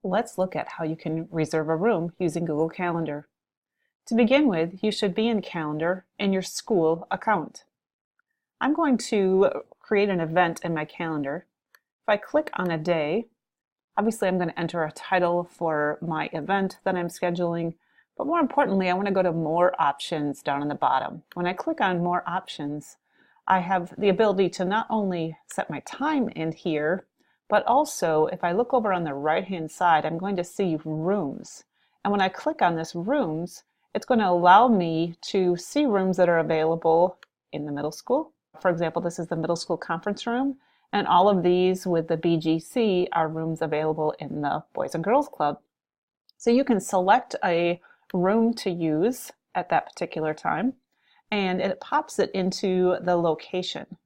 Let's look at how you can reserve a room using Google Calendar. To begin with, you should be in Calendar in your school account. I'm going to create an event in my calendar. If I click on a day, obviously I'm going to enter a title for my event that I'm scheduling, but more importantly, I want to go to More Options down on the bottom. When I click on More Options, I have the ability to not only set my time in here, but also if I look over on the right-hand side, I'm going to see rooms. And when I click on this rooms, it's going to allow me to see rooms that are available in the middle school. For example, this is the middle school conference room, and all of these with the BGC are rooms available in the Boys and Girls Club. So you can select a room to use at that particular time, and it pops it into the location.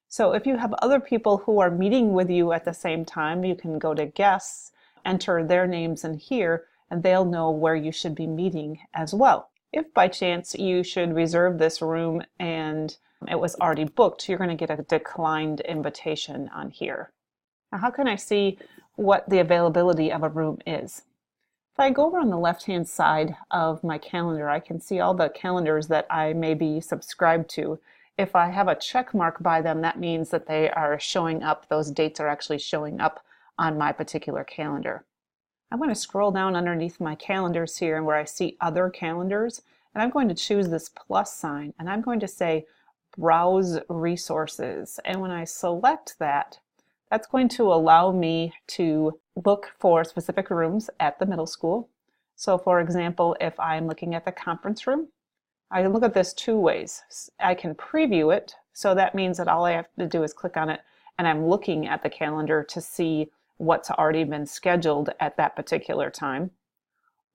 So if you have other people who are meeting with you at the same time, you can go to guests, enter their names in here, and they'll know where you should be meeting as well. If by chance you should reserve this room and it was already booked, you're going to get a declined invitation on here. Now, how can I see what the availability of a room is? If I go over on the left-hand side of my calendar, I can see all the calendars that I may be subscribed to. If I have a check mark by them, that means that they are showing up, those dates are actually showing up on my particular calendar. I'm going to scroll down underneath my calendars here where I see other calendars, and I'm going to choose this plus sign, and I'm going to say Browse Resources. And when I select that, that's going to allow me to look for specific rooms at the middle school. So for example, if I'm looking at the conference room, I can look at this two ways. I can preview it, so that means that all I have to do is click on it and I'm looking at the calendar to see what's already been scheduled at that particular time.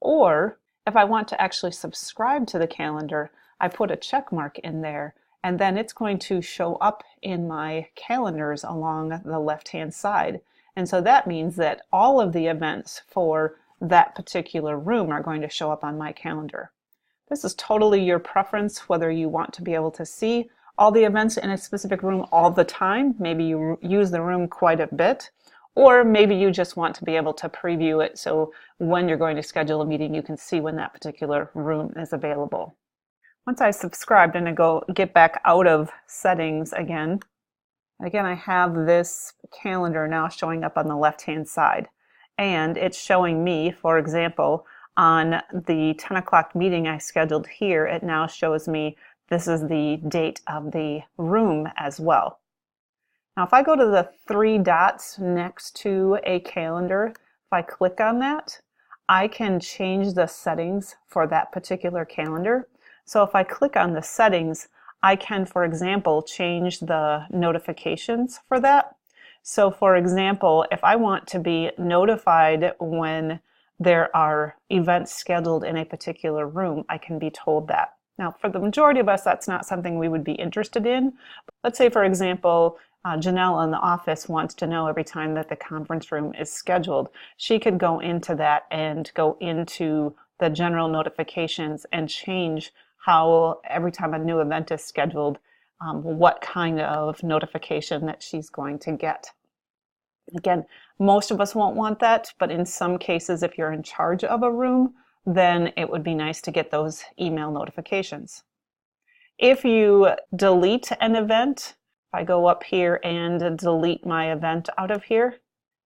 Or if I want to actually subscribe to the calendar, I put a check mark in there, and then it's going to show up in my calendars along the left-hand side. And so that means that all of the events for that particular room are going to show up on my calendar. This is totally your preference, whether you want to be able to see all the events in a specific room all the time. Maybe you use the room quite a bit, or maybe you just want to be able to preview it so when you're going to schedule a meeting, you can see when that particular room is available. Once I subscribed and I go get back out of settings again, I have this calendar now showing up on the left-hand side. And it's showing me, for example, on the 10 o'clock meeting I scheduled here, it now shows me this is the date of the room as well. Now if I go to the three dots next to a calendar, if I click on that, I can change the settings for that particular calendar. So if I click on the settings, I can, for example, change the notifications for that. So for example, if I want to be notified when there are events scheduled in a particular room, I can be told that. Now, for the majority of us, that's not something we would be interested in. Let's say, for example, Janelle in the office wants to know every time that the conference room is scheduled. She could go into that and go into the general notifications and change how every time a new event is scheduled, what kind of notification that she's going to get. Again, most of us won't want that, but in some cases, if you're in charge of a room, then it would be nice to get those email notifications. If you delete an event, if I go up here and delete my event out of here,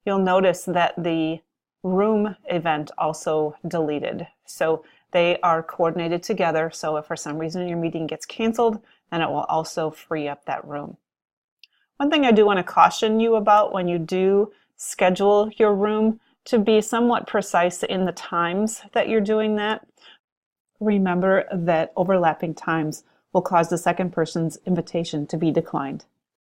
you'll notice that the room event also deleted. So they are coordinated together, so if for some reason your meeting gets canceled, then it will also free up that room. One thing I do want to caution you about when you do schedule your room, to be somewhat precise in the times that you're doing that. Remember that overlapping times will cause the second person's invitation to be declined.